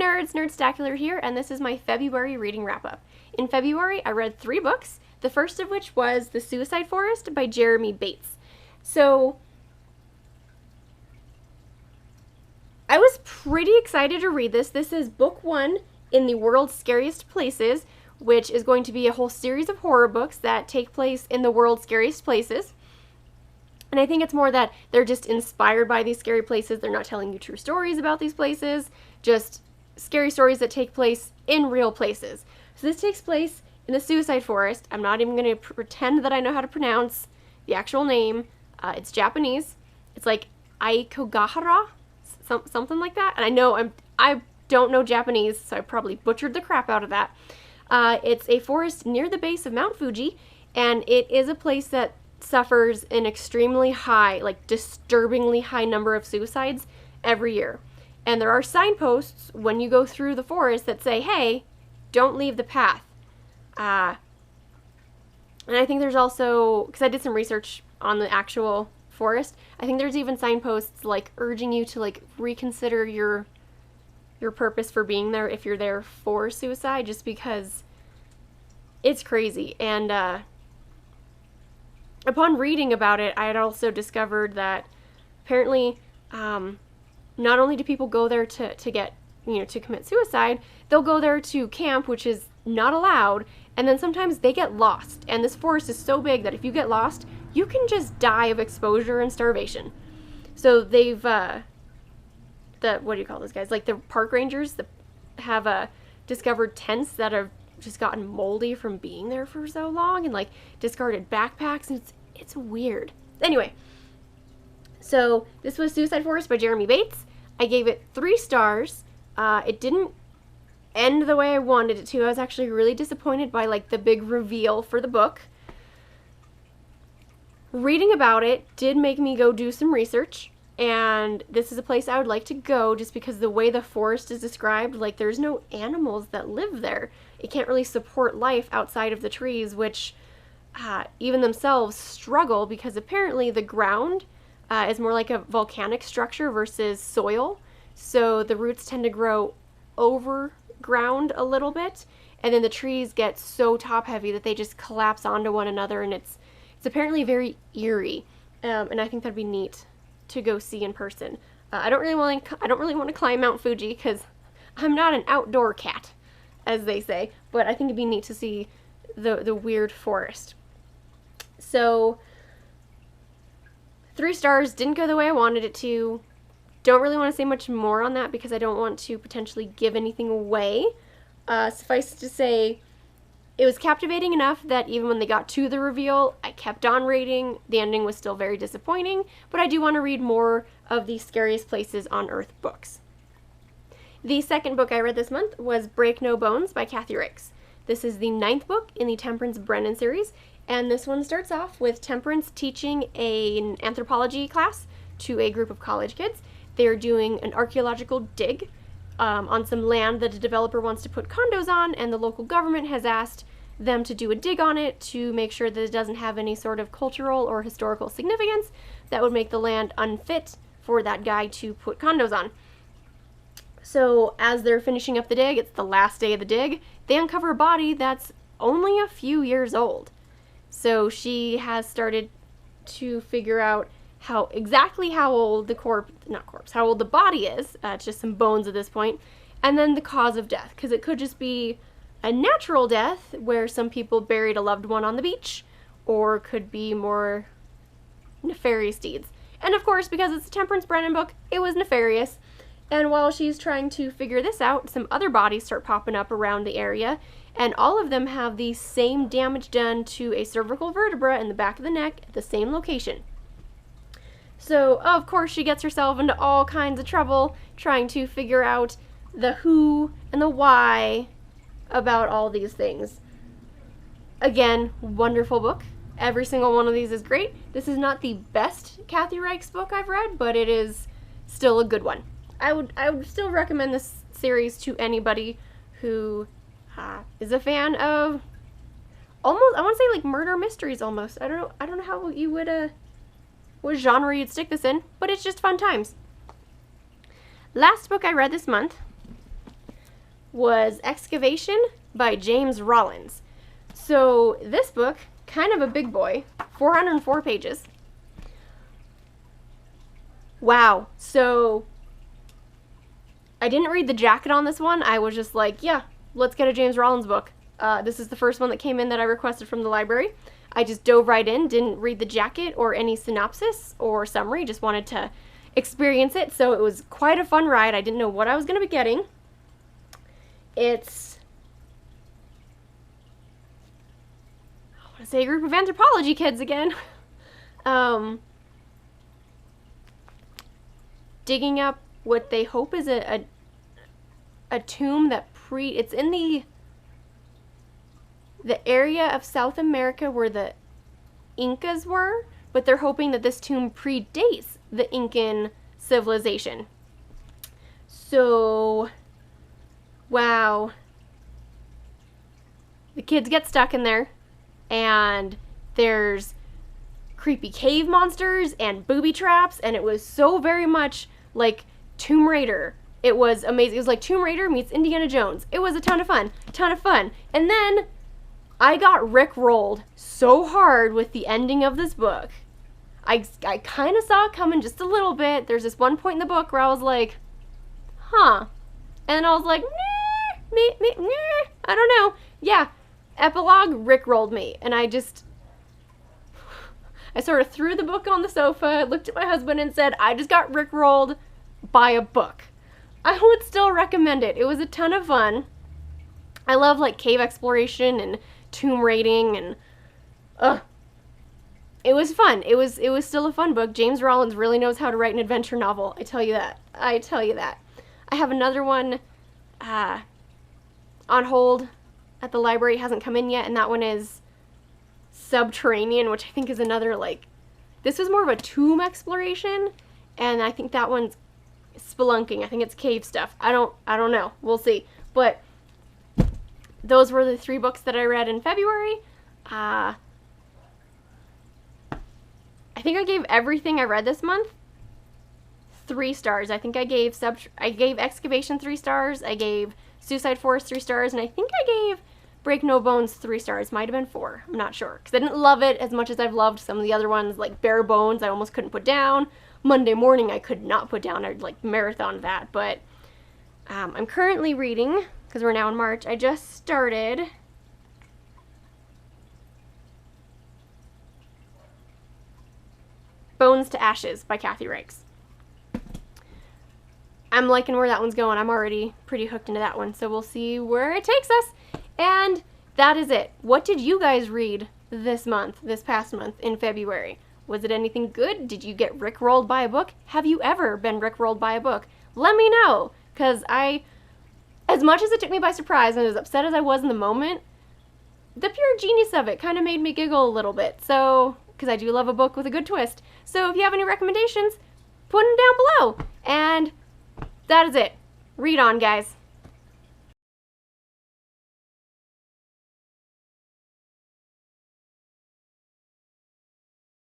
nerds, Nerdstacular here, and this is my February reading wrap-up. In February, I read 3 books, the first of which was The Suicide Forest by Jeremy Bates. So, I was pretty excited to read this. This is book 1 in the World's Scariest Places, which is going to be a whole series of horror books that take place in the world's scariest places. And I think it's more that they're just inspired by these scary places. They're not telling you true stories about these places, just scary stories that take place in real places. So this takes place in the Suicide Forest. I'm not even going to pretend that I know how to pronounce the actual name. It's Japanese. It's like Aikogahara, something like that. And I don't know Japanese, so I probably butchered the crap out of that. It's a forest near the base of Mount Fuji, and it is a place that suffers an extremely high, like disturbingly high number of suicides every year. And there are signposts when you go through the forest that say, hey, don't leave the path. And I think there's also, because I did some research on the actual forest, I think there's even signposts like urging you to like reconsider your purpose for being there if you're there for suicide, just because it's crazy. And upon reading about it, I had also discovered that apparently not only do people go there to commit suicide, they'll go there to camp, which is not allowed, and then sometimes they get lost. And this forest is so big that if you get lost, you can just die of exposure and starvation. So they've, what do you call those guys? Like the park rangers that have discovered tents that have just gotten moldy from being there for so long, and like discarded backpacks, and it's weird. Anyway, so this was Suicide Forest by Jeremy Bates. I gave it 3 stars. It didn't end the way I wanted it to. I was actually really disappointed by like the big reveal for the book. Reading about it did make me go do some research, and this is a place I would like to go just because the way the forest is described, like there's no animals that live there. It can't really support life outside of the trees, which even themselves struggle because apparently the ground is more like a volcanic structure versus soil. So the roots tend to grow over ground a little bit, and then the trees get so top heavy that they just collapse onto one another, and it's apparently very eerie. And I think that'd be neat to go see in person. I don't really want to climb Mount Fuji because I'm not an outdoor cat, as they say, but I think it'd be neat to see the weird forest. So 3 stars, didn't go the way I wanted it to. Don't really want to say much more on that because I don't want to potentially give anything away. Suffice to say, it was captivating enough that even when they got to the reveal, I kept on reading. The ending was still very disappointing, but I do want to read more of the Scariest Places on Earth books. The second book I read this month was Break No Bones by Kathy Reichs. This is the 9th book in the Temperance Brennan series, and this one starts off with Temperance teaching an anthropology class to a group of college kids. They're doing an archaeological dig on some land that a developer wants to put condos on, and the local government has asked them to do a dig on it to make sure that it doesn't have any sort of cultural or historical significance that would make the land unfit for that guy to put condos on. So as they're finishing up the dig, it's the last day of the dig, they uncover a body that's only a few years old. So she has started to figure out how old how old the body is. It's just some bones at this point. And then the cause of death, because it could just be a natural death where some people buried a loved one on the beach, or could be more nefarious deeds. And of course, because it's a Temperance Brennan book, it was nefarious. And while she's trying to figure this out, some other bodies start popping up around the area, and all of them have the same damage done to a cervical vertebra in the back of the neck at the same location. So, of course, she gets herself into all kinds of trouble trying to figure out the who and the why about all these things. Again, wonderful book. Every single one of these is great. This is not the best Kathy Reichs book I've read, but it is still a good one. I would still recommend this series to anybody who is a fan of almost, I want to say like murder mysteries almost. I don't know how you would what genre you'd stick this in, but it's just fun times. Last book I read this month was Excavation by James Rollins. So this book, kind of a big boy, 404 pages. Wow. So I didn't read the jacket on this one. I was just like, yeah, let's get a James Rollins book. This is the first one that came in that I requested from the library. I just dove right in, didn't read the jacket or any synopsis or summary, just wanted to experience it. So it was quite a fun ride. I didn't know what I was going to be getting. It's, I want to say, a group of anthropology kids again. Digging up what they hope is a tomb that it's in the area of South America where the Incas were, but they're hoping that this tomb predates the Incan civilization. So, wow. The kids get stuck in there, and there's creepy cave monsters and booby traps, and it was so very much like Tomb Raider. It was amazing. It was like Tomb Raider meets Indiana Jones. It was a ton of fun. And then I got rickrolled so hard with the ending of this book. I kind of saw it coming just a little bit. There's this one point in the book where I was like, huh. And I was like, I don't know. Yeah, epilogue rickrolled me. And I sort of threw the book on the sofa, looked at my husband and said, I just got rickrolled by a book. I would still recommend it. It was a ton of fun. I love like cave exploration and tomb raiding, and it was fun. It was still a fun book. James Rollins really knows how to write an adventure novel. I tell you that. I have another one on hold at the library. It hasn't come in yet, and that one is Subterranean, which I think is another, like, this was more of a tomb exploration, and I think that one's spelunking. I think it's cave stuff. I don't know. We'll see. But those were the 3 books that I read in February. I think I gave everything I read this month 3 stars. I think I gave Excavation 3 stars. I gave Suicide Forest 3 stars, and I think I gave Break No Bones 3 stars. Might have been 4. I'm not sure, because I didn't love it as much as I've loved some of the other ones, like Bare Bones. I almost couldn't put down. Monday Morning I could not put down. I'd like marathon that. But I'm currently reading, because we're now in March, I just started Bones to Ashes by Kathy Reichs. I'm liking where that one's going. I'm already pretty hooked into that one, so we'll see where it takes us. And that is it. What did you guys read this past month in February? Was it anything good? Did you get rickrolled by a book? Have you ever been rickrolled by a book? Let me know, because as much as it took me by surprise and as upset as I was in the moment, the pure genius of it kind of made me giggle a little bit. So, because I do love a book with a good twist. So if you have any recommendations, put them down below. And that is it. Read on, guys.